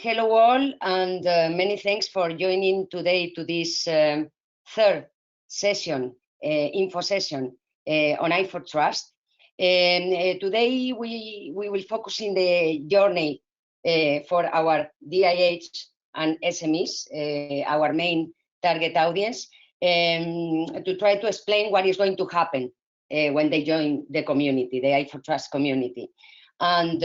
Hello all, and many thanks for joining today to this third session, info session on i4Trust. Today we will focus in the journey for our DIHs and SMEs, our main target audience, to try to explain what is going to happen when they join the community, the i4Trust community. And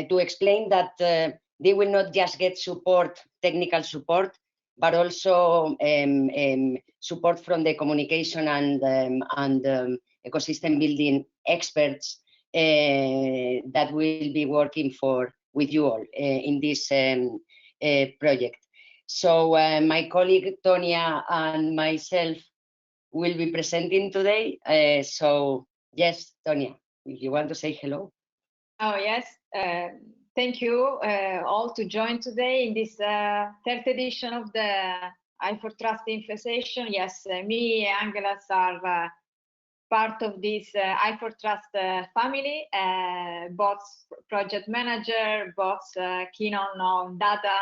to explain that they will not just get support, technical support, but also support from the communication and ecosystem building experts that will be working with you all in this project. So my colleague Tonia and myself will be presenting today. So yes, Tonia, if you want to say hello. Oh, yes. Thank you all to join today in this third edition of the i4Trust info session. Yes, me and Angelas are part of this i4Trust family, both project manager, both keen on data,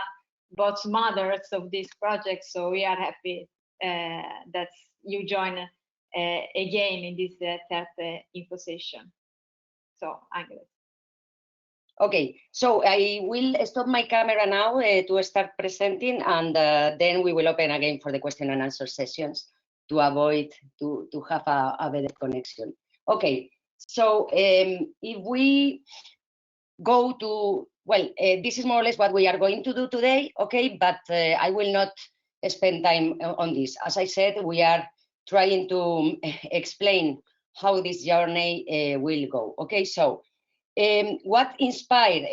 both mothers of this project. So we are happy that you join again in this third info session. So, Angelas. Okay, so I will stop my camera now to start presenting, and then we will open again for the question and answer sessions to avoid to have a better connection. Okay, so if we go to, well, this is more or less what we are going to do today, okay, but I will not spend time on this. As I said, we are trying to explain how this journey will go, okay? So what inspired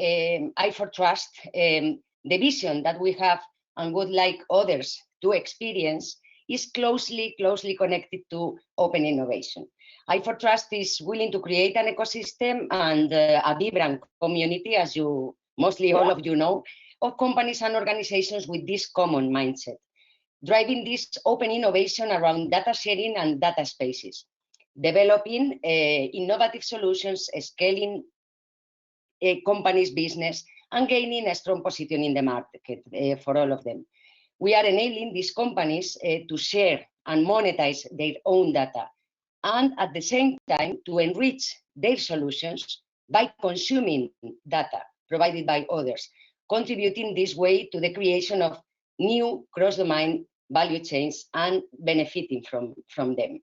i4Trust, the vision that we have and would like others to experience, is closely connected to open innovation. i4Trust is willing to create an ecosystem and a vibrant community, as you mostly all of you know, of companies and organizations with this common mindset, driving this open innovation around data sharing and data spaces, developing innovative solutions, scaling a company's business, and gaining a strong position in the market for all of them. We are enabling these companies to share and monetize their own data, and at the same time to enrich their solutions by consuming data provided by others, contributing this way to the creation of new cross-domain value chains and benefiting from them.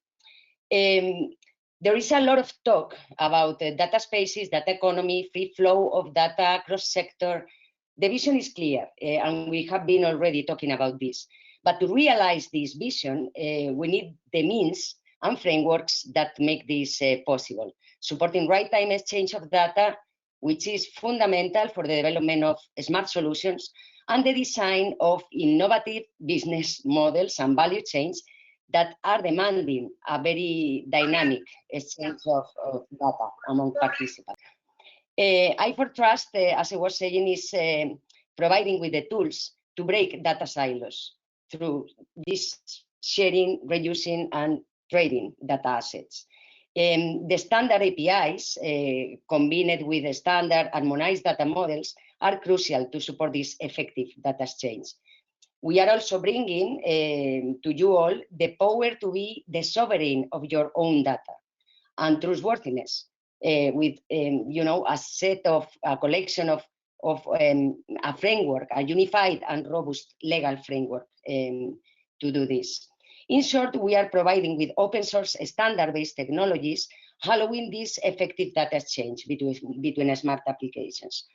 There is a lot of talk about data spaces, data economy, free flow of data, cross-sector. The vision is clear, and we have been already talking about this. But to realize this vision, we need the means and frameworks that make this possible, supporting right-time exchange of data, which is fundamental for the development of smart solutions, and the design of innovative business models and value chains that are demanding a very dynamic exchange of data among participants. i4Trust, as I was saying, is providing with the tools to break data silos through this sharing, reusing, and trading data assets. The standard APIs, combined with the standard harmonized data models, are crucial to support this effective data exchange. We are also bringing to you all the power to be the sovereign of your own data and trustworthiness with, a collection of a framework, a unified and robust legal framework to do this. In short, we are providing with open source standard-based technologies, allowing this effective data exchange between smart applications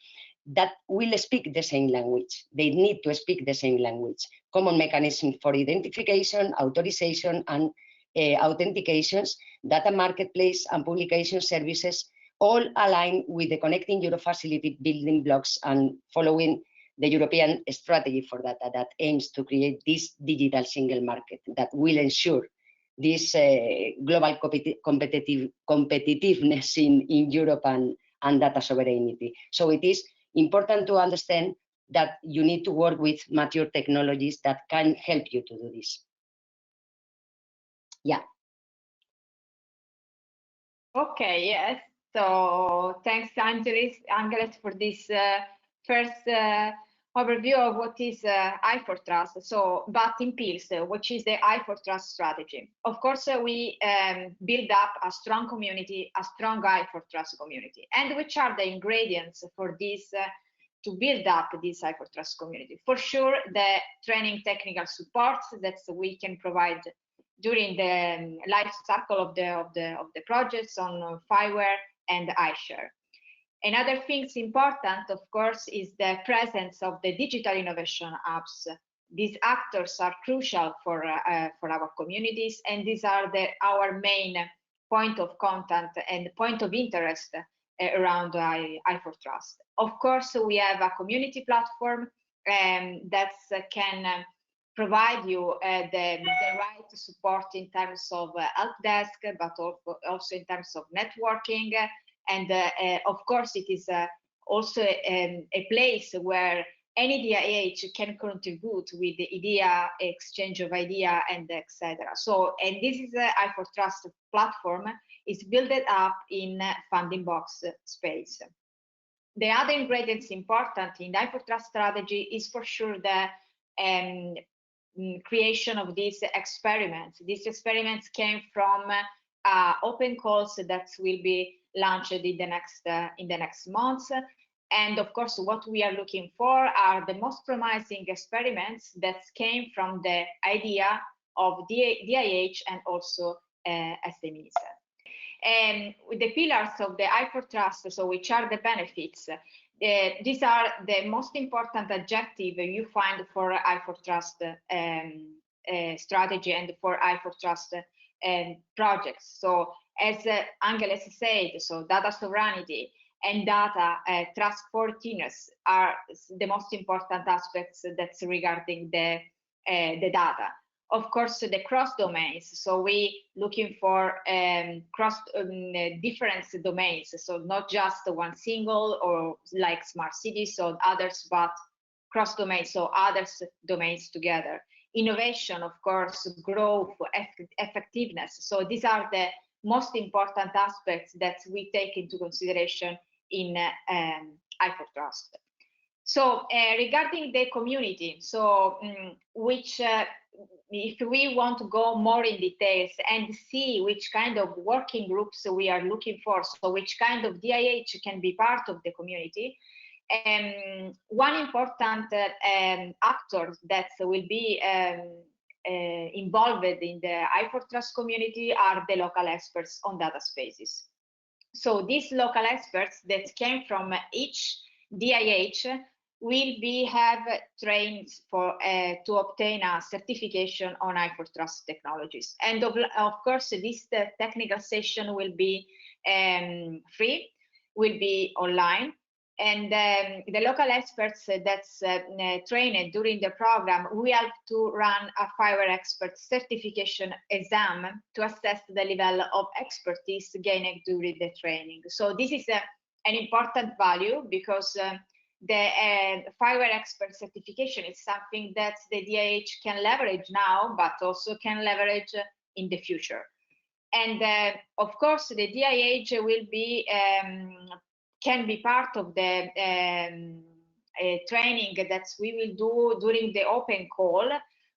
that will speak the same language. They need to speak the same language. Common mechanisms for identification, authorization, and authentications, data marketplace, and publication services, all align with the Connecting Europe Facility building blocks and following the European strategy for data that aims to create this digital single market that will ensure this global competitiveness in Europe and data sovereignty. So it is important to understand that you need to work with mature technologies that can help you to do this. Yeah. Okay, yes. So thanks, Angeles, for this first overview of what is i4Trust. So, but in pills, which is the i4Trust strategy. Of course, we build up a strong community, a strong i4Trust community. And which are the ingredients for this to build up this i4Trust community? For sure, the training technical support that we can provide during the life cycle of the projects on Fireware and iShare. Another thing important, of course, is the presence of the digital innovation hubs. These actors are crucial for our communities, and these are our main point of contact and point of interest around i4Trust. Of course, we have a community platform that can provide you the right support in terms of help desk, but also in terms of networking. And of course, it is also a place where any DIH can contribute with the idea, exchange of idea, and etc. So, and this is i4Trust platform is built up in funding box space. The other ingredients important in the i4Trust strategy is for sure the creation of these experiments. These experiments came from open calls that will be launched in the next months. And of course, what we are looking for are the most promising experiments that came from the idea of DIH and also SMEs. And with the pillars of the i4Trust, so which are the benefits, these are the most important objective you find for i4Trust strategy and for i4Trust projects. So as Angeles said, so data sovereignty and data trustworthiness are the most important aspects that's regarding the data. Of course, the cross domains. So we looking for cross different domains. So not just one single or like smart cities or others, but cross domains. So others domains together. Innovation, of course, growth, effectiveness. So these are the most important aspects that we take into consideration in i4Trust. So regarding the community, so which if we want to go more in details and see which kind of working groups we are looking for, so which kind of DIH can be part of the community, one important actor that will be involved in the i4Trust community are the local experts on data spaces. So these local experts that came from each DIH will have trained for to obtain a certification on i4Trust technologies. And of course, this technical session will be free, will be online. And the local experts that's trained during the program will have to run a Fireware expert certification exam to assess the level of expertise gained during the training. So this is an important value because the Fireware expert certification is something that the DIH can leverage now, but also can leverage in the future. And of course, the DIH will be can be part of the training that we will do during the open call,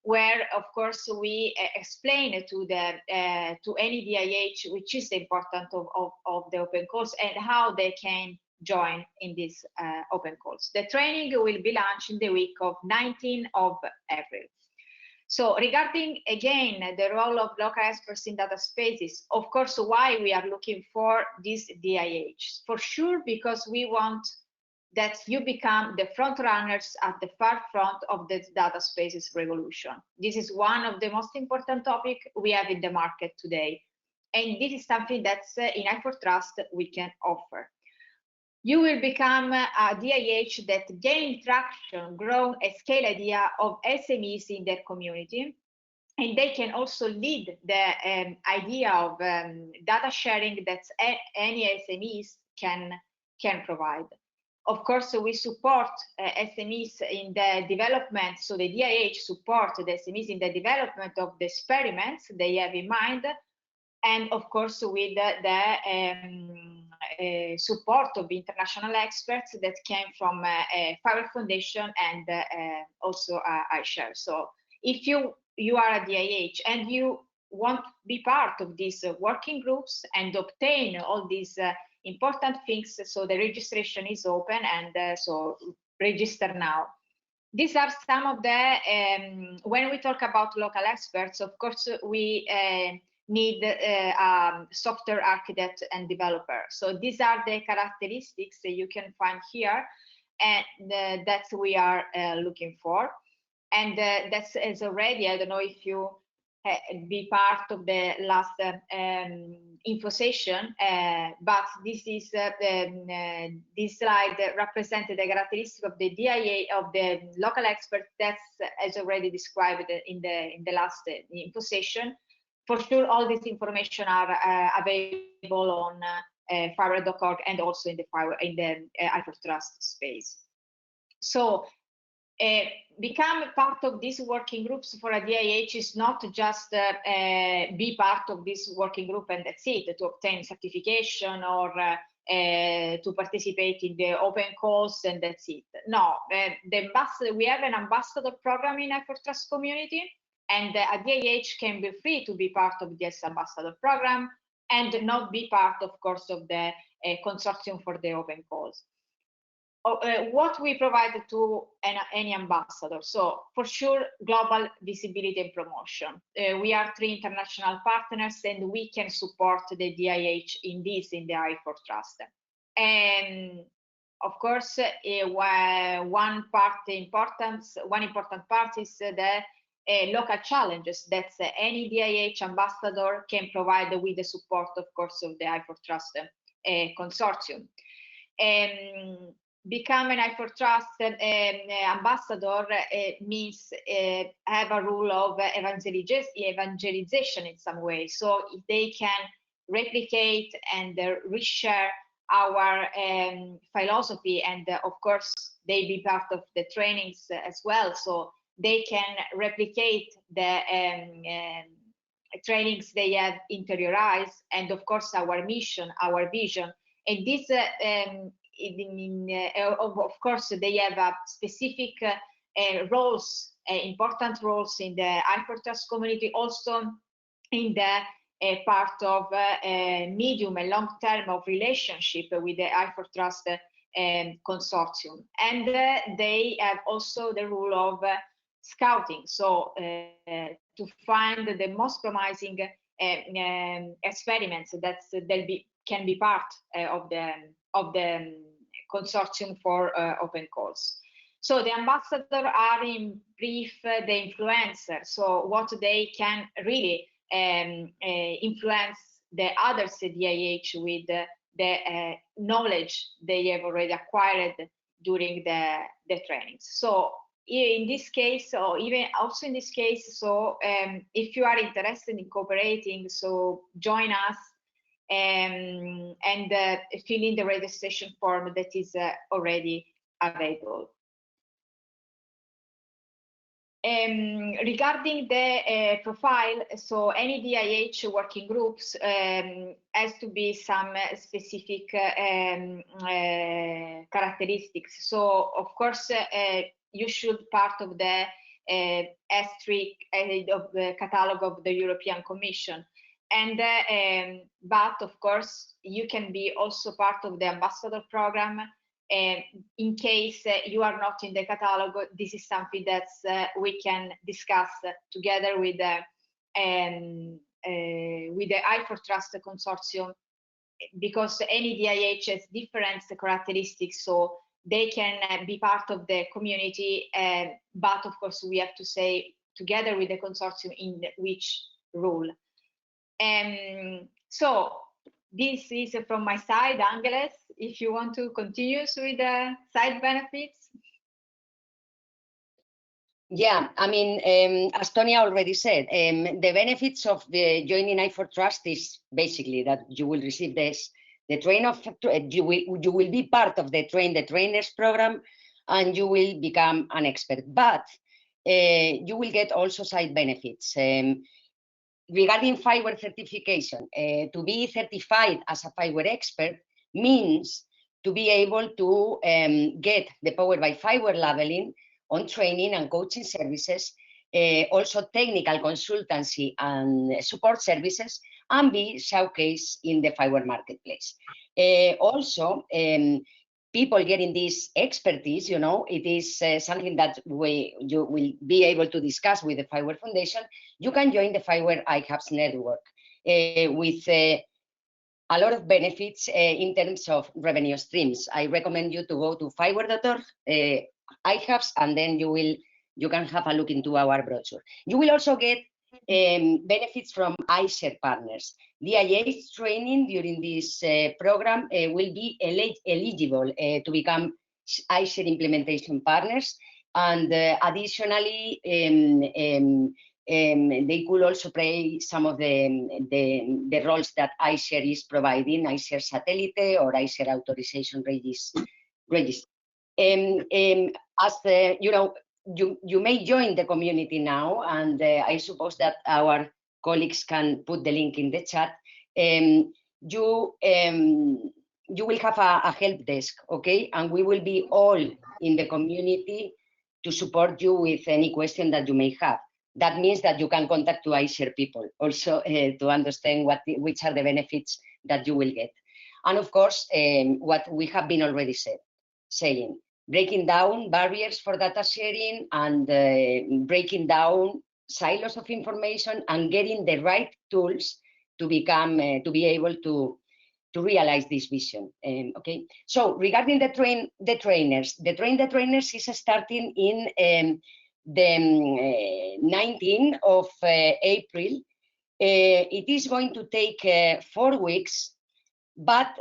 where of course we explain to the to any DIH which is the importance of the open calls and how they can join in these open calls. The training will be launched in the week of 19th of April. So regarding, again, the role of local experts in data spaces, of course, why we are looking for these DIHs? For sure, because we want that you become the front runners at the far front of the data spaces revolution. This is one of the most important topics we have in the market today. And this is something that's in i4Trust we can offer. You will become a DIH that gain traction, grow a scale idea of SMEs in their community, and they can also lead the idea of data sharing that any SMEs can provide. Of course, we support SMEs in the development, so the DIH support the SMEs in the development of the experiments they have in mind, and of course with the support of international experts that came from Fiber Foundation and also iShare. So if you are a DIH and you want to be part of these working groups and obtain all these important things, so the registration is open, and so register now. These are some of the, when we talk about local experts, of course, we need software architect and developer. So these are the characteristics that you can find here, and that we are looking for. And that's as already, I don't know if you be part of the last info session, but this is this slide represented the characteristic of the DIA of the local expert. That's as already described in the last info session. For sure, all this information are available on fiber.org and also in the i4Trust space. So become part of these working groups for a DIH is not just be part of this working group and that's it, to obtain certification or to participate in the open calls and that's it. No, we have an ambassador program in i4Trust community, and a DIH can be free to be part of this ambassador program and not be part, of course, of the consortium for the open calls. What we provide to any ambassador. So for sure, global visibility and promotion. We are 3 international partners and we can support the DIH in this, in the i4Trust. And of course, one important part is the local challenges that any DIH ambassador can provide with the support, of course, of the i4Trust consortium. Become an i4Trust ambassador means have a rule of evangelization in some way. So if they can replicate and reshare our philosophy, and of course they be part of the trainings as well, so they can replicate the trainings they have interiorized, and of course our mission, our vision, and this of course, they have specific roles, important roles in the i4Trust community, also in the part of medium and long term of relationship with the i4Trust consortium. And they have also the role of scouting, so to find the most promising experiments that can be part of the consortium for open calls. So the ambassador are in brief the influencer, so what they can really influence the other DIH with the knowledge they have already acquired during the trainings. So in this case, or even also in this case, so if you are interested in cooperating, so join us and fill in the registration form that is already available. Regarding the profile, so any DIH working groups has to be some specific characteristics. So of course, you should part of the S3 of the catalog of the European Commission. And but of course, you can be also part of the ambassador program. In case you are not in the catalog, this is something that we can discuss together with the i4Trust consortium, because any DIH has different characteristics, so they can be part of the community, but of course we have to say together with the consortium in which role. So this is from my side. Angeles, if you want to continue with the side benefits. Yeah, I mean, as Tonia already said, the benefits of the joining i4Trust is basically that you will receive you will be part of the train the trainers program, and you will become an expert. But you will get also side benefits. Regarding fiber certification, to be certified as a fiber expert, means to be able to get the Powered by Fiber labeling on training and coaching services, also technical consultancy and support services, and be showcased in the fiber marketplace. Also, people getting this expertise, you know, it is something that you will be able to discuss with the Fiber Foundation. You can join the Fiber IHubs network with a lot of benefits in terms of revenue streams. I recommend you to go to fiber.org, IHubs, and then you can have a look into our brochure. You will also get benefits from iShare partners. DIHs training during this program will be eligible to become iShare implementation partners, and additionally, they could also play some of the roles that iShare is providing, iShare Satellite or iShare Authorization Register. As you know, you may join the community now, and I suppose that our colleagues can put the link in the chat. You will have a help desk, okay? And we will be all in the community to support you with any question that you may have. That means that you can contact to iShare people also to understand which are the benefits that you will get. And of course, what we have been already saying, breaking down barriers for data sharing and breaking down silos of information and getting the right tools to become to be able to realize this vision. Okay. So regarding the train the trainers is starting in the 19th of April. It is going to take 4 weeks, but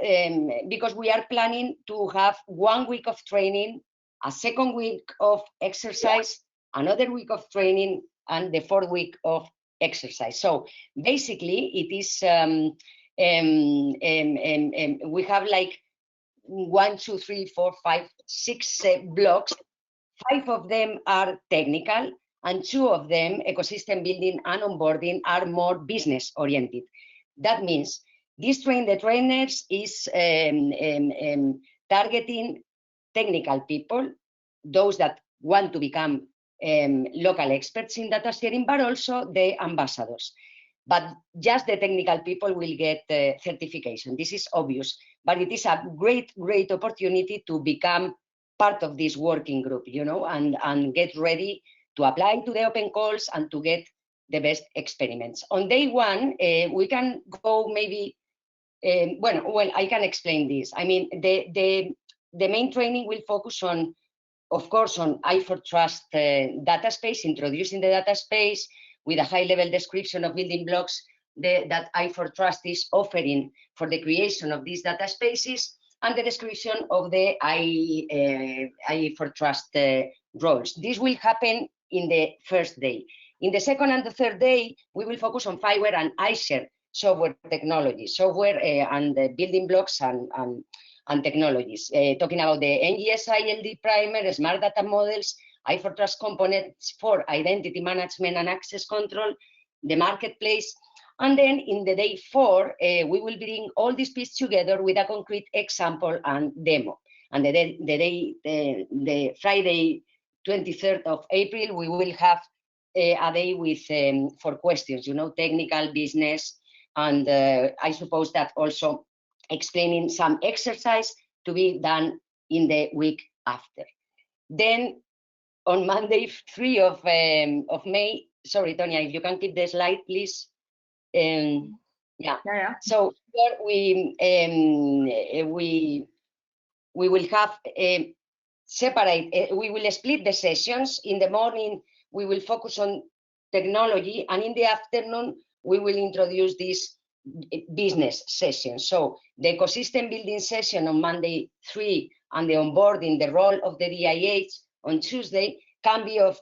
because we are planning to have 1 week of training, a 2nd week of exercise, another week of training, and the 4th week of exercise. So basically, it is we have like 1, 2, 3, 4, 5, 6 blocks. 5 of them are technical, and 2 of them, ecosystem building and onboarding, are more business oriented. That means this train the trainers is targeting technical people, those that want to become local experts in data sharing, but also the ambassadors. But just the technical people will get certification. This is obvious, but it is a great opportunity to become part of this working group, you know, and get ready to apply to the open calls and to get the best experiments. On day 1, we can go maybe, well, I can explain this. I mean, the main training will focus on, of course, on i4Trust data space, introducing the data space with a high-level description of building blocks that i4Trust is offering for the creation of these data spaces, and the description of the i4Trust roles. This will happen in the first day. In the 2nd and the 3rd day, we will focus on Fiber and iShare software technology, software and building blocks and technologies, talking about the NGS ILD primer, smart data models, i4Trust components for identity management and access control, the marketplace. And then in the day 4, we will bring all these pieces together with a concrete example and demo. And the Friday, 23rd of April, we will have a day with for questions, you know, technical, business, and I suppose that also explaining some exercise to be done in the week after. Then on Monday, 3 of May, sorry, Tonya, if you can keep the slide, please. Yeah. So here we will have separate. We will split the sessions. In the morning, we will focus on technology, and in the afternoon, we will introduce this business session. So the ecosystem building session on Monday 3 and the onboarding, the role of the DIHs on Tuesday can be of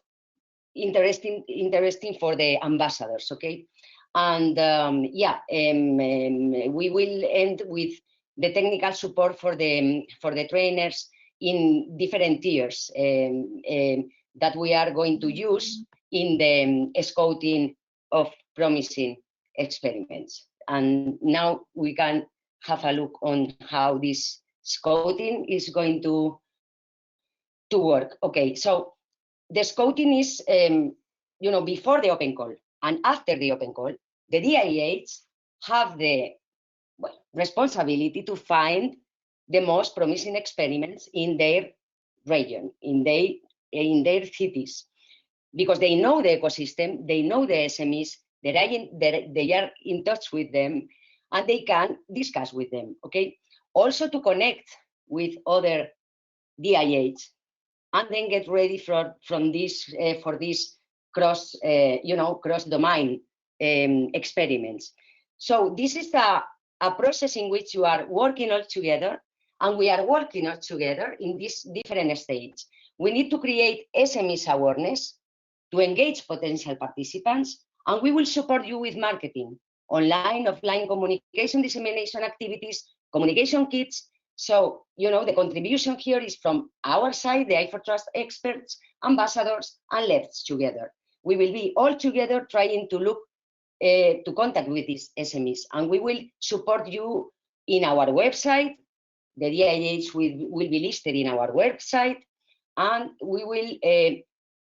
interesting for the ambassadors. Okay. And we will end with the technical support for the trainers in different tiers that we are going to use in the scouting of promising experiments. And now we can have a look on how this scouting is going to work. Okay, so the scouting is, before the open call and after the open call, the DIHs have the responsibility to find the most promising experiments in their region, in their cities, because they know the ecosystem, they know the SMEs, they are in touch with them, and they can discuss with them. Okay, also to connect with other DIHs, and then get ready for this cross domain experiments. So this is a process in which you are working all together, and we are working all together in this different stage. We need to create SMEs awareness to engage potential participants, and we will support you with marketing, online, offline communication, dissemination activities, communication kits. So, the contribution here is from our side, the i4Trust experts, ambassadors, and Let's together. We will be all together trying to look to contact with these SMEs, and we will support you in our website. The DIHs will be listed in our website, and we will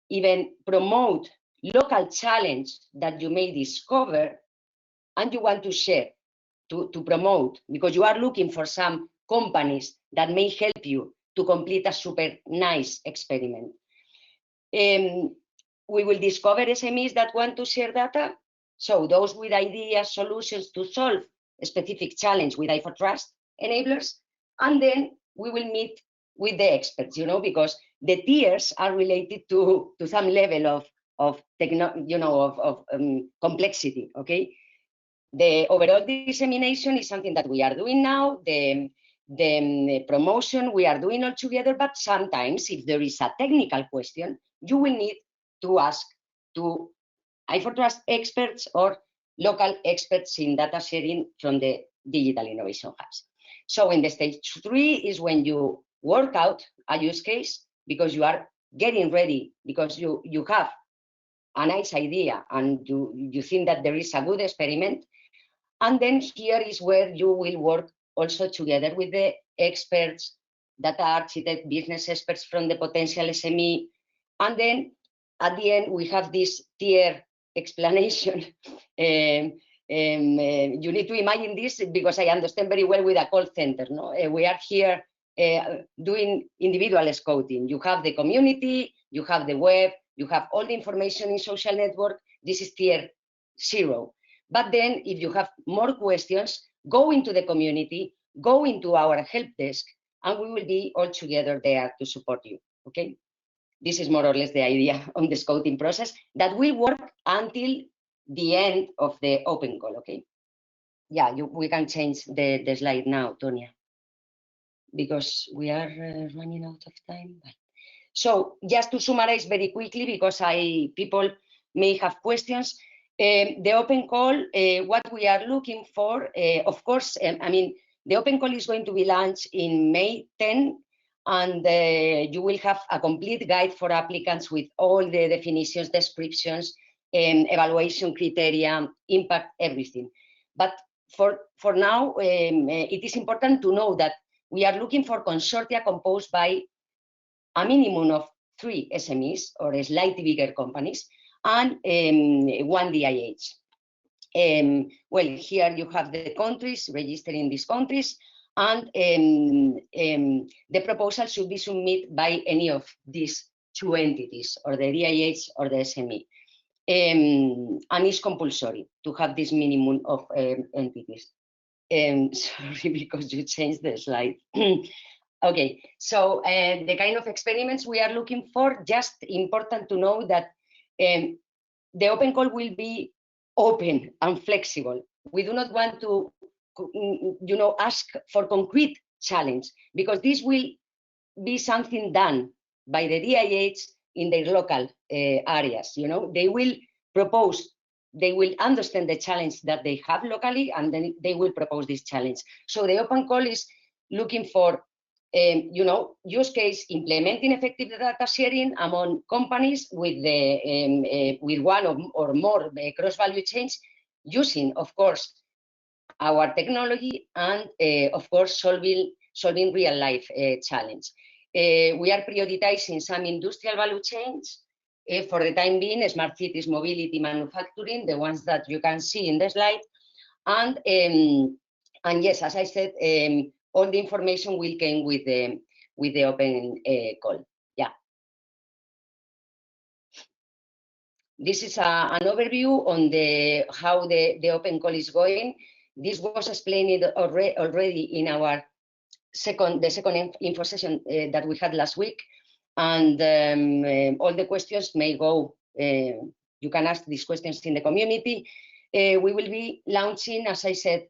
even promote local challenge that you may discover and you want to share, to promote, because you are looking for some companies that may help you to complete a super nice experiment. We will discover SMEs that want to share data, so those with ideas, solutions to solve a specific challenge with i4Trust enablers, and then we will meet with the experts, because the tiers are related to some level of complexity. Okay, the overall dissemination is something that we are doing now. The promotion we are doing all together, but sometimes if there is a technical question, you will need to ask to i4Trust experts or local experts in data sharing from the digital innovation hubs. So in the stage 3 is when you work out a use case, because you are getting ready, because you have a nice idea and you think that there is a good experiment. And then here is where you will work also together with the experts, data architect, business experts from the potential SME. And then at the end, we have this tier explanation. You need to imagine this, because I understand very well with a call center. No? We are here doing individual scouting. You have the community, you have the web, you have all the information in social network. This is tier 0. But then if you have more questions, go into the community, go into our help desk, and we will be all together there to support you. Okay, this is more or less the idea on the scouting process that will work until the end of the open call. Okay, yeah, we can change the slide now, Tonya, because we are running out of time. So just to summarize very quickly, because people may have questions. The open call, what we are looking for, of course, the open call is going to be launched in May 10, and you will have a complete guide for applicants with all the definitions, descriptions, evaluation criteria, impact, everything. But for now, it is important to know that we are looking for consortia composed by a minimum of 3 SMEs or slightly bigger companies, and 1 DIH. Well, here you have the countries, registered in these countries, and the proposal should be submitted by any of these 2 entities, or the DIH or the SME. And it's compulsory to have this minimum of entities. Sorry, because you changed the slide. Okay, so the kind of experiments we are looking for, just important to know that the open call will be open and flexible. We do not want to, ask for concrete challenge, because this will be something done by the DIHs in their local areas. They will propose, they will understand the challenge that they have locally, and then they will propose this challenge. So the open call is looking for use case implementing effective data sharing among companies with with 1 or more cross value chains, using, of course, our technology, and of course solving real life challenge. We are prioritizing some industrial value chains. For the time being, smart cities, mobility, manufacturing, the ones that you can see in the slide. And yes, as I said, all the information will come with the open call. Yeah. This is an overview on how the open call is going. This was explained already in our second info session that we had last week. And all the questions may go, you can ask these questions in the community. We will be launching, as I said,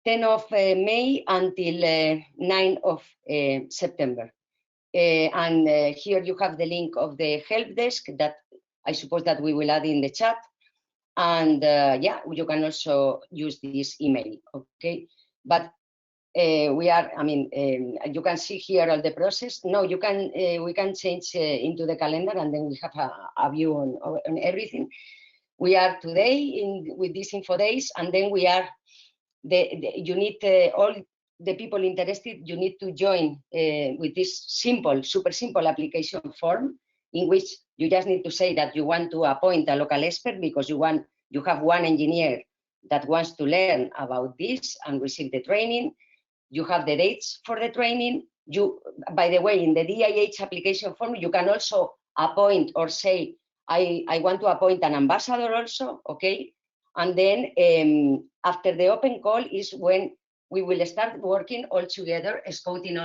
10 of May until 9 of September. And here you have the link of the help desk that I suppose that we will add in the chat. And yeah, you can also use this email, okay? But we are, I mean, you can see here all the process. No, you can, we can change into the calendar, and then we have a view on everything. We are today with these info days, and then we are, you need all the people interested, you need to join with this simple, super simple application form, in which you just need to say that you want to appoint a local expert because you have one engineer that wants to learn about this and receive the training. You have the dates for the training. By the way, in the DIH application form, you can also appoint or say, I want to appoint an ambassador also, okay? And then after the open call is when we will start working all together, scouting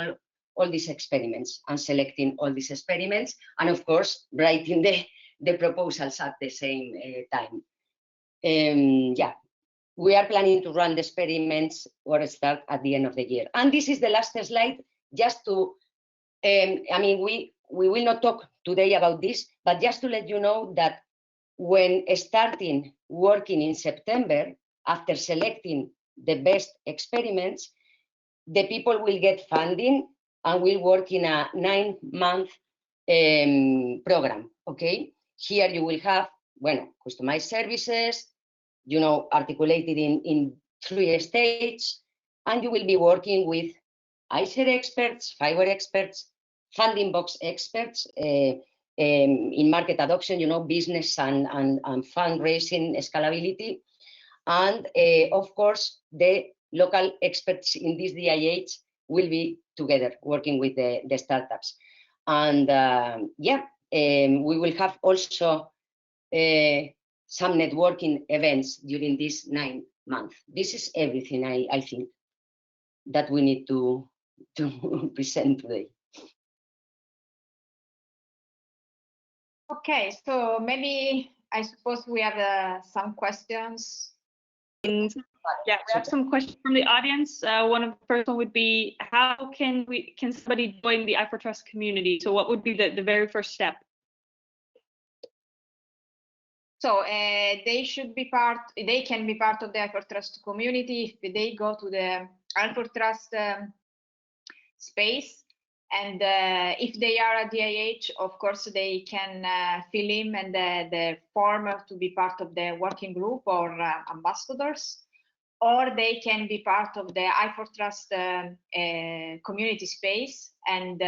all these experiments and selecting all these experiments, and of course, writing the proposals at the same time. Yeah, we are planning to run the experiments or start at the end of the year. And this is the last slide, just to, I mean, we will not talk today about this, but just to let you know that when starting working in September, after selecting the best experiments, the people will get funding and will work in a 9-month program, okay? Here you will have, bueno, customized services, you know, articulated in 3 stages, and you will be working with iShare experts, fiber experts, funding box experts, in market adoption, you know, business and fundraising scalability, and of course, the local experts in this DIH will be together working with the startups. And yeah, we will have also some networking events during this 9 months. This is everything I think that we need to present today. Okay, so maybe I suppose we have some questions. Yeah, we have some questions from the audience. One of the first one would be, how can somebody join the i4Trust community? So what would be the very first step? So they should be they can be part of the i4Trust community if they go to the i4Trust space. And if they are a DIH, of course, they can fill in and the form to be part of the working group or ambassadors, or they can be part of the i4Trust community space and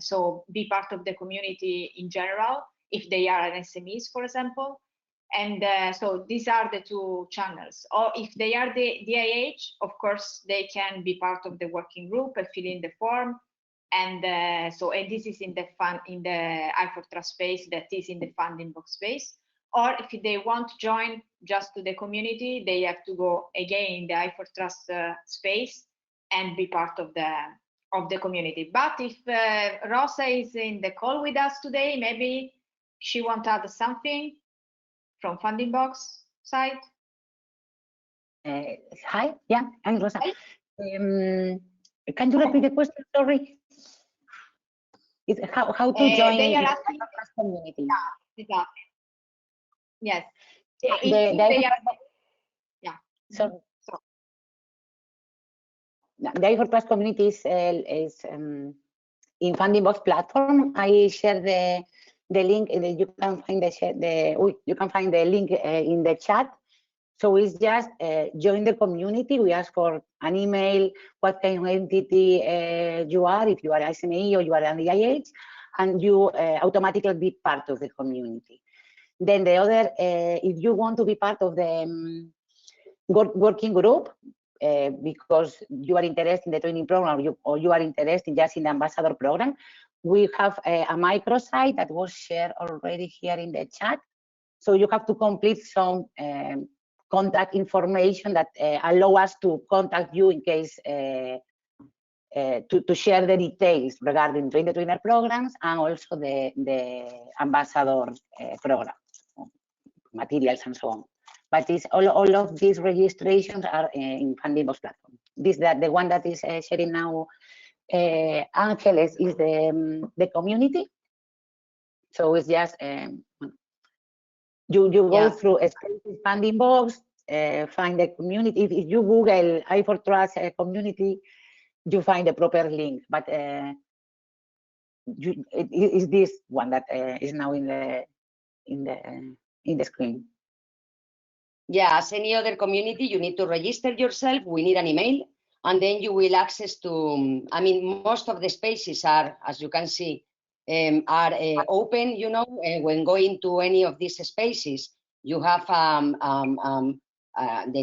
so be part of the community in general, if they are an SMEs, for example. And so these are the 2 channels. Or if they are the DIH, of course, they can be part of the working group and fill in the form. And and this is in the i4Trust space that is in the funding box space. Or if they want to join just to the community, they have to go again in the i4Trust space and be part of the community. But if Rosa is in the call with us today, maybe she wants to add something from funding box side. Hi, yeah, I'm Rosa. Can you repeat the question? Sorry. It's how to join the community? Yeah, yes. Yeah. So the i4Trust community is in funding box platform. I share the link. You can find you can find the link in the chat. So it's just join the community. We ask for an email, what kind of entity you are, if you are SME or you are an DIH, and you automatically be part of the community. Then the other, if you want to be part of the working group, because you are interested in the training program or you are interested just in the ambassador program, we have a microsite that was shared already here in the chat. So you have to complete some contact information that allow us to contact you in case to share the details regarding train the trainer programs and also the ambassador program materials and so on. But it's all of these registrations are in Fundingbox platform. The one that is sharing now, Angeles, is the community. So it's just you go through a Fundingbox, find the community. If you Google i4Trust community, you find the proper link. But it is this one that is now in the screen. Yeah, as any other community, you need to register yourself. We need an email, and then you will access to. I mean, most of the spaces are, as you can see, are open. You know, when going to any of these spaces, you have the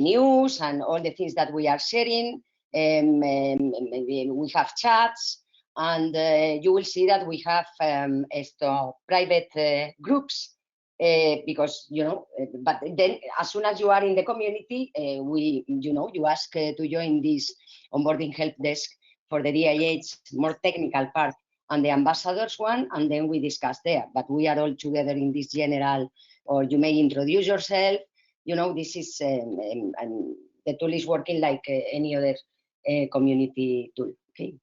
news and all the things that we are sharing. We have chats, and you will see that we have private groups. Because but then as soon as you are in the community, you ask to join this onboarding help desk for the DIH more technical part and the ambassadors one, and then we discuss there. But we are all together in this general, or you may introduce yourself. This is and the tool is working like any other community tool. Okay.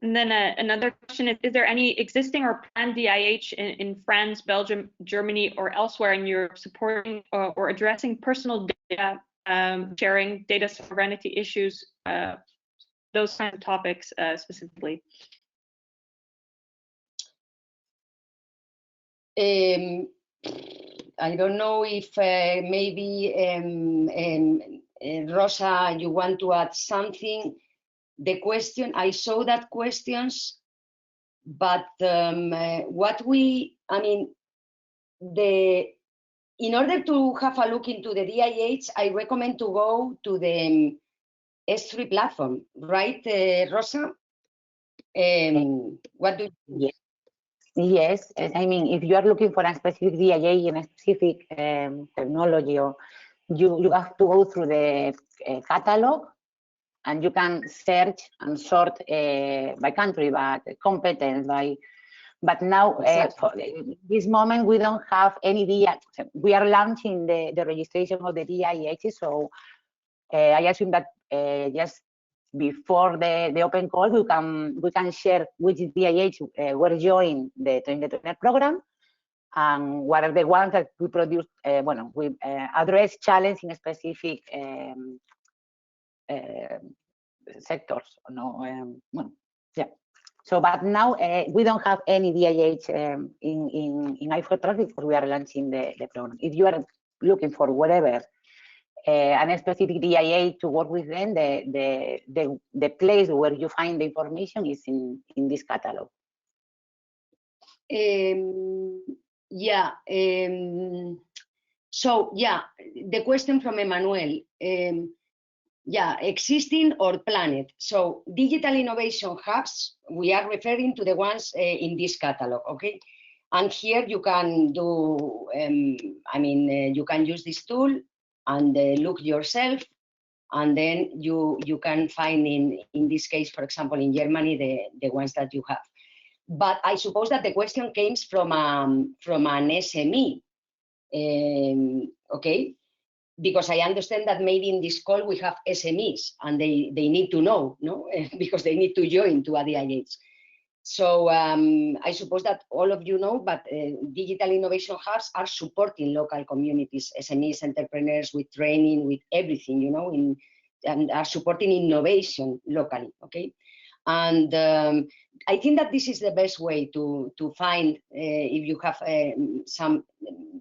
And then another question is there any existing or planned DIH in France, Belgium, Germany, or elsewhere in Europe supporting or addressing personal data sharing, data sovereignty issues, those kind of topics specifically? I don't know if maybe Rosa, you want to add something. The question, I saw that questions, but in order to have a look into the DIH, I recommend to go to the S3 platform, right, Rosa? What do you think? Yes, I mean, if you are looking for a specific DIH in a specific technology, or you have to go through the catalog, and you can search and sort by country, by competence, but now for this moment we don't have any DIH. We are launching the registration of the DIH, so I assume that just before the open call we can share which DIH were joined the trainer program, and what are the ones that we produce. We address challenge in specific sectors. So, but now we don't have any DIH in i4Trust because we are launching the program. If you are looking for whatever a specific DIH to work with them, the place where you find the information is in this catalog. So the question from Emmanuel. Existing or planned. So digital innovation hubs, we are referring to the ones in this catalog, okay? And here you can do, you can use this tool and look yourself, and then you can find in this case, for example, in Germany, the ones that you have. But I suppose that the question came from an SME, okay? Because I understand that maybe in this call we have SMEs and they need to know, no? Because they need to join to a DIH. So I suppose that all of you know, but digital innovation hubs are supporting local communities, SMEs, entrepreneurs with training, with everything, and are supporting innovation locally, okay? And I think that this is the best way to find, if you have some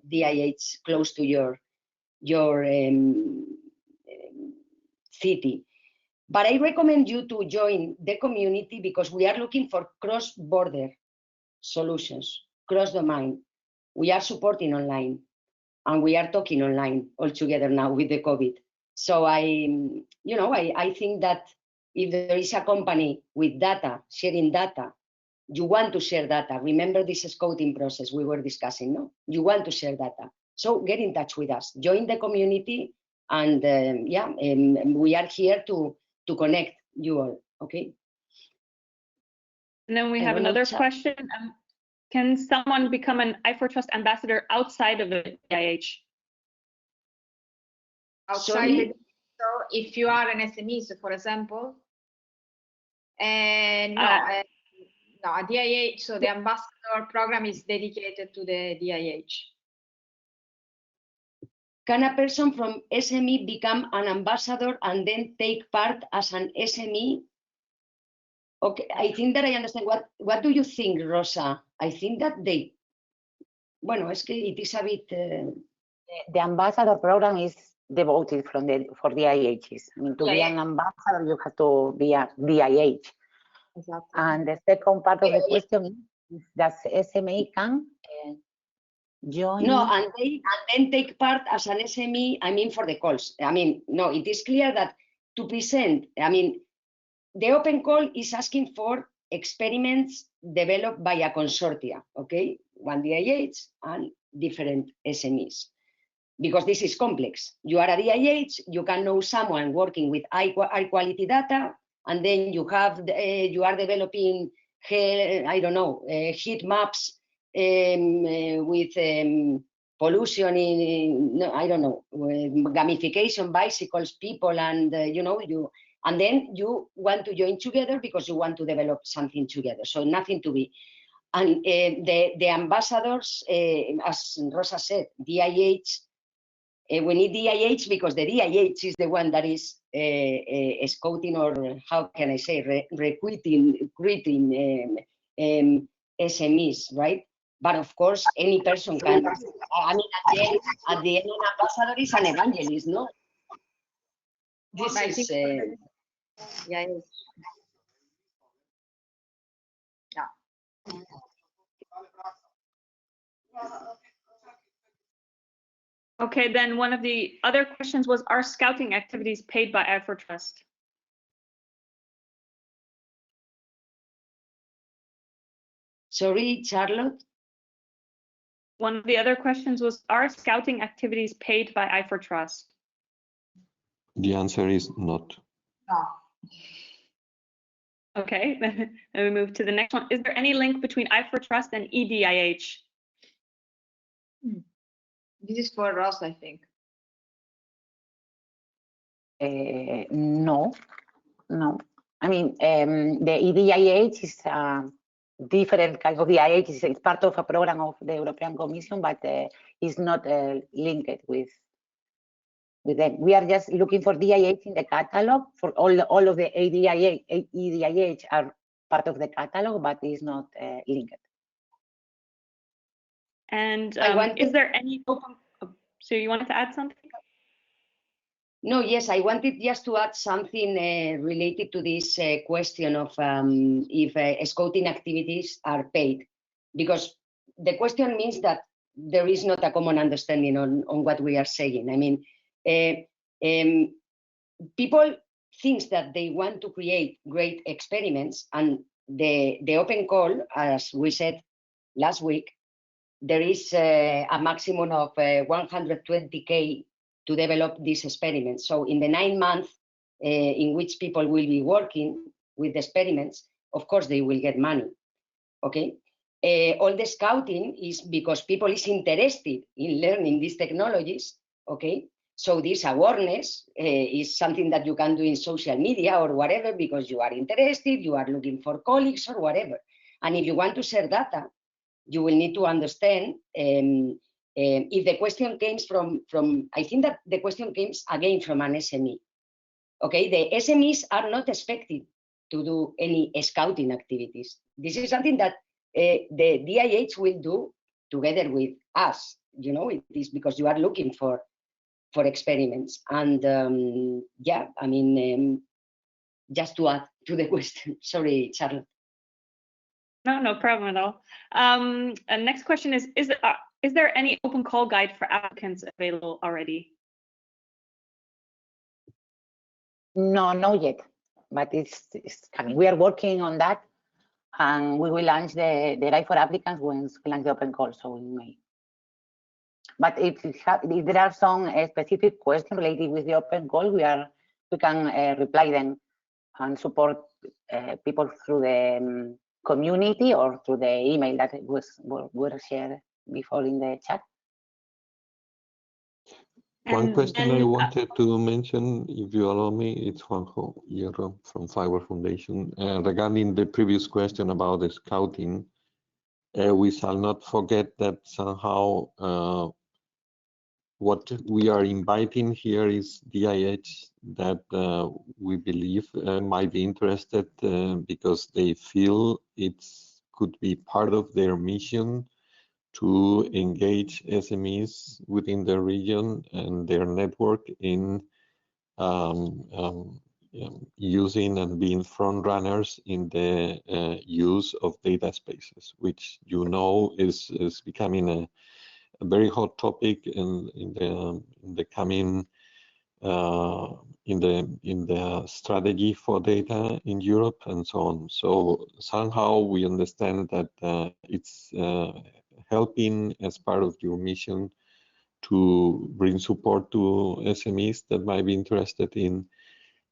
DIHs close to your city. But I recommend you to join the community because we are looking for cross-border solutions, cross-domain. We are supporting online and we are talking online all together now with the COVID. So I think that if there is a company with data, sharing data, you want to share data. Remember this scouting process we were discussing, no? You want to share data. So get in touch with us, join the community, and we are here to connect you all, okay? And then we have another question. Can someone become an i4Trust ambassador outside of the DIH? Outside, so if you are an SME, so for example, no, a DIH, so the ambassador program is dedicated to the DIH. Can a person from SME become an ambassador and then take part as an SME? Okay, I think that I understand. What do you think, Rosa? I think that it is a bit... The ambassador program is devoted for DIHs. I mean, to be an ambassador, you have to be a DIH. Exactly. And the second part of the question is, does SME can join? No, and then take part as an SME, I mean, for the calls. I mean, no, it is clear that to present, I mean, the open call is asking for experiments developed by a consortia, okay? One DIH and different SMEs. Because this is complex. You are a DIH, you can know someone working with high quality data, and then you are developing, I don't know, heat maps with pollution in, I don't know, gamification, bicycles, people, and and then you want to join together because you want to develop something together. So nothing to be. And the ambassadors, as Rosa said, DIH, we need DIH because the DIH is the one that is scouting, or how can I say, recruiting SMEs, right? But of course, any person can. I mean, at the end, an ambassador is an evangelist, no? This is. Yeah. Okay, then one of the other questions was, are scouting activities paid by i4Trust? Sorry, Charlotte? One of the other questions was, are scouting activities paid by i4Trust? The answer is not. No. Okay, then we move to the next one. Is there any link between i4Trust and EDIH? This is for Ross, I think. No. I mean, the EDIH is a different kind of DIH. It's part of a program of the European Commission, but it's not linked with them. We are just looking for DIH in the catalog. For all of the EDIH are part of the catalog, but it's not linked. And is there any open? So you wanted to add something? No, yes, I wanted just to add something related to this question of if scouting activities are paid, because the question means that there is not a common understanding on what we are saying. I mean, people think that they want to create great experiments, and the open call, as we said last week, there is a maximum of 120K to develop these experiments. So in the 9 months in which people will be working with the experiments, of course they will get money, okay? All the scouting is because people is interested in learning these technologies, okay? So this awareness is something that you can do in social media or whatever, because you are interested, you are looking for colleagues or whatever. And if you want to share data, you will need to understand if the question comes from, I think that the question comes again from an SME. Okay, the SMEs are not expected to do any scouting activities. This is something that the DIH will do together with us, you know, it is because you are looking for experiments. And yeah, I mean, just to add to the question, sorry, Charlotte. No problem at all. And next question is there any open call guide for applicants available already? No, not yet, but it's coming. We are working on that, and we will launch the guide for applicants when we launch the open call, so in May. But if there are some specific questions related with the open call, we can reply them and support people through the community or through the email that were shared before in the chat. One question I wanted to mention, if you allow me, it's Juanjo Hierro from Fiber Foundation. Regarding the previous question about the scouting, we shall not forget that somehow what we are inviting here is DIHs that we believe might be interested because they feel it could be part of their mission to engage SMEs within the region and their network in using and being front runners in the use of data spaces, which you know is becoming a very hot topic in the coming in the strategy for data in Europe and so on. So somehow we understand that it's helping as part of your mission to bring support to SMEs that might be interested in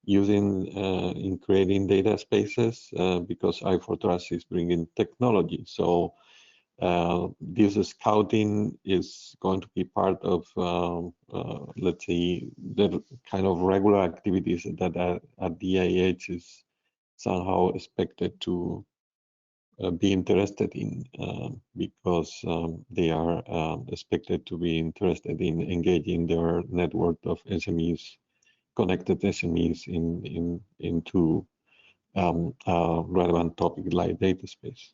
using in creating data spaces because i4Trust is bringing technology. So this scouting is going to be part of, let's say, the kind of regular activities that at DIH is somehow expected to be interested in because they are expected to be interested in engaging their network of SMEs, connected SMEs into a relevant topic like data space.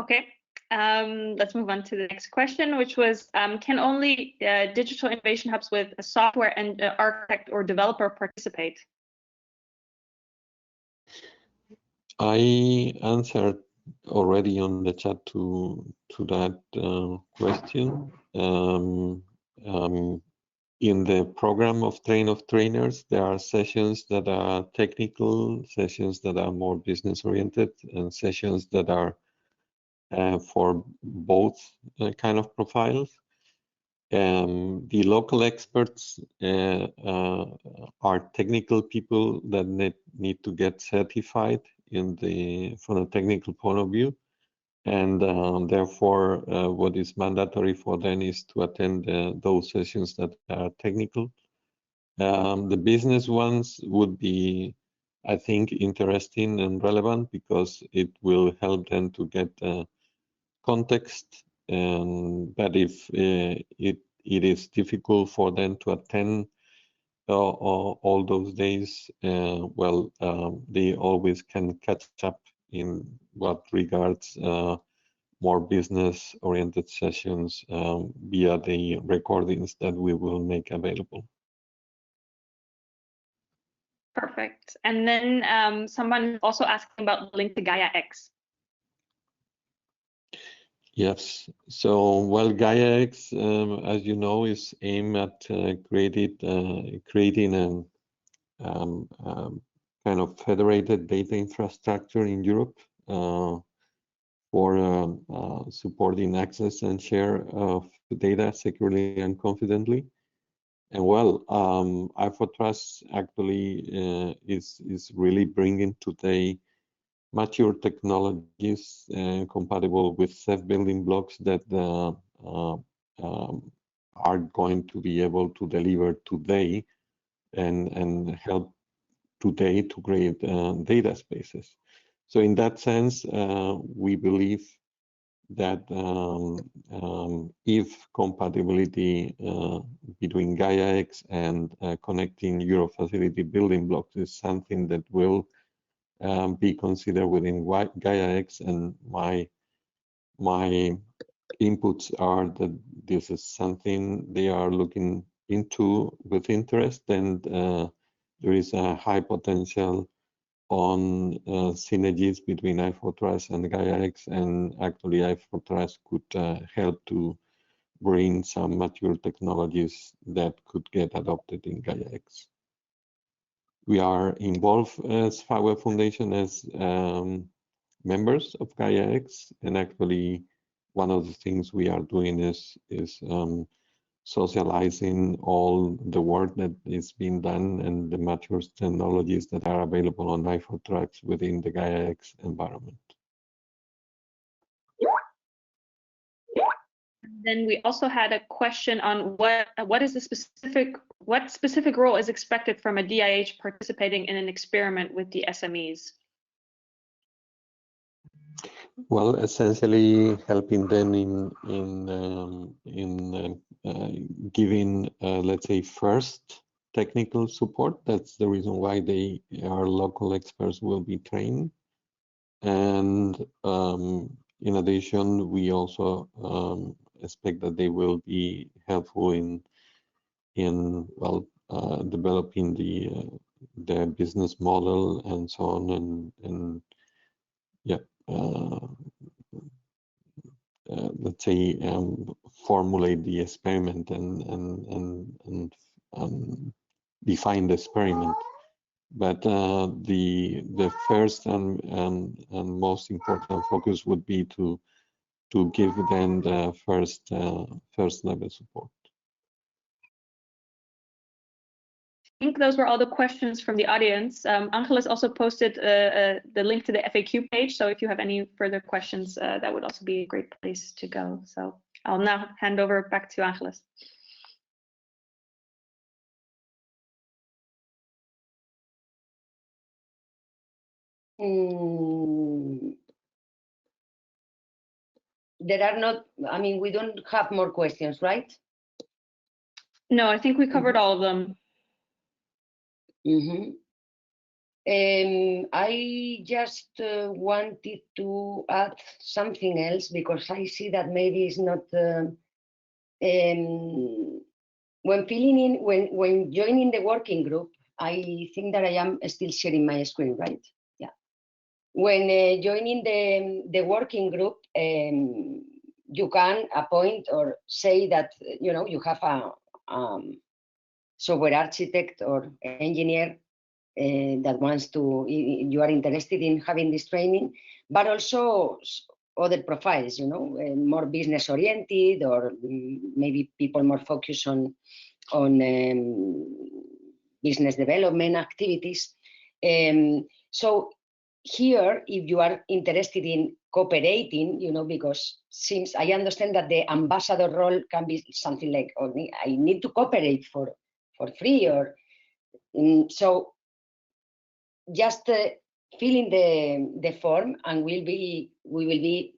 Okay, let's move on to the next question, which was, can only digital innovation hubs with a software and architect or developer participate? I answered already on the chat to that question. In the program of Train of Trainers, there are sessions that are technical, sessions that are more business oriented, and sessions that are for both kind of profiles. The local experts are technical people that need to get certified from a technical point of view, and therefore what is mandatory for them is to attend those sessions that are technical. The business ones would be, I think, interesting and relevant because it will help them to get context, but if it is difficult for them to attend all those days, well, they always can catch up in what regards more business-oriented sessions via the recordings that we will make available. Perfect. And then someone also asking about the link to GaiaX. Yes, so well, GaiaX, as you know, is aimed at creating a kind of federated data infrastructure in Europe for supporting access and share of the data securely and confidently. And well, i4Trust actually is really bringing today mature technologies compatible with self-building blocks that are going to be able to deliver today and help today to create data spaces. So in that sense, we believe that if compatibility between GaiaX and connecting Euro facility building blocks is something that will be considered within GaiaX and might my inputs are that this is something they are looking into with interest, and there is a high potential on synergies between i4Trust and GaiaX, and actually i4Trust could help to bring some mature technologies that could get adopted in GaiaX. We are involved as FAWE Foundation as members of GaiaX, and actually one of the things we are doing is socializing all the work that is being done and the mature technologies that are available on i4Trust within the GaiaX environment. Then we also had a question on what specific role is expected from a DIH participating in an experiment with the SMEs? Well, essentially helping them in giving, let's say, first technical support. That's the reason why our local experts will be trained. And in addition, we also expect that they will be helpful in developing the business model and so on, and yeah, let's say formulate the experiment and define the experiment. But the first and most important focus would be to give them the first level support. I think those were all the questions from the audience. Angeles also posted the link to the FAQ page, so if you have any further questions, that would also be a great place to go. So I'll now hand over back to Angeles. There are not, I mean, we don't have more questions, right? No, I think we covered all of them. I just wanted to add something else, because I see that maybe it's not when joining the working group. I think that I am still sharing my screen, right? Yeah. When joining the working group, you can appoint or say that you have a software architect or engineer that wants to, you are interested in having this training, but also other profiles, more business oriented, or maybe people more focused on business development activities. So here, if you are interested in cooperating, because since I understand that the ambassador role can be something like, oh, I need to cooperate for free, or so just fill in the form, and we will be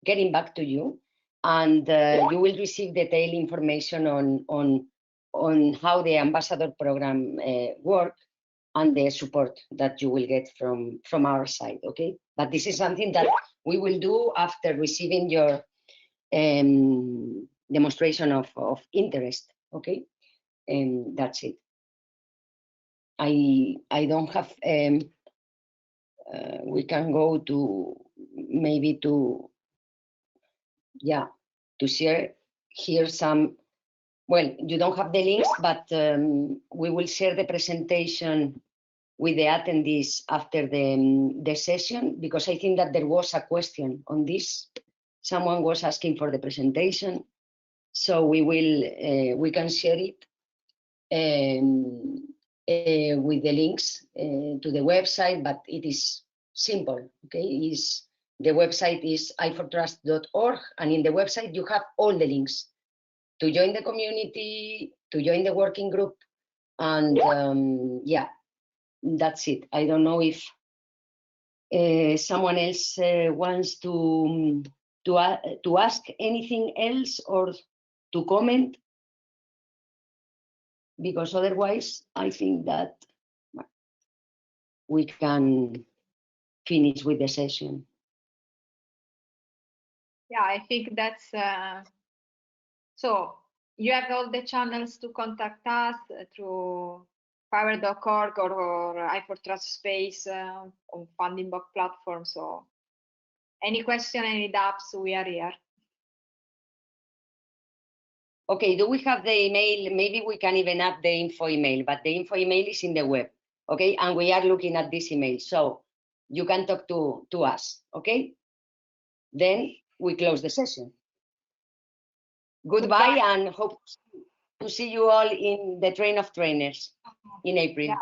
getting back to you, and you will receive detailed information on how the ambassador program works and the support that you will get from our side. Okay, but this is something that we will do after receiving your demonstration of interest. Okay, and that's it. I don't have, we can go to maybe to share here some, well, you don't have the links, but we will share the presentation with the attendees after the session, because I think that there was a question on this. Someone was asking for the presentation, so we can share it with the links to the website, but it is simple. Okay, the website is i4Trust.org, and in the website you have all the links to join the community, to join the working group, and yeah, that's it. I don't know if someone else wants to ask anything else or to comment, because otherwise I think that we can finish with the session. Yeah, I think that's so. You have all the channels to contact us through fiverr.org or i4Trust space on Funding Box platform. So any question, any doubts, we are here. Okay, do we have the email? Maybe we can even add the info email, but the info email is in the web. Okay, and we are looking at this email, so you can talk to us. Okay, then we close the session. Goodbye, and hope to see you all in the train of trainers in April. Yeah.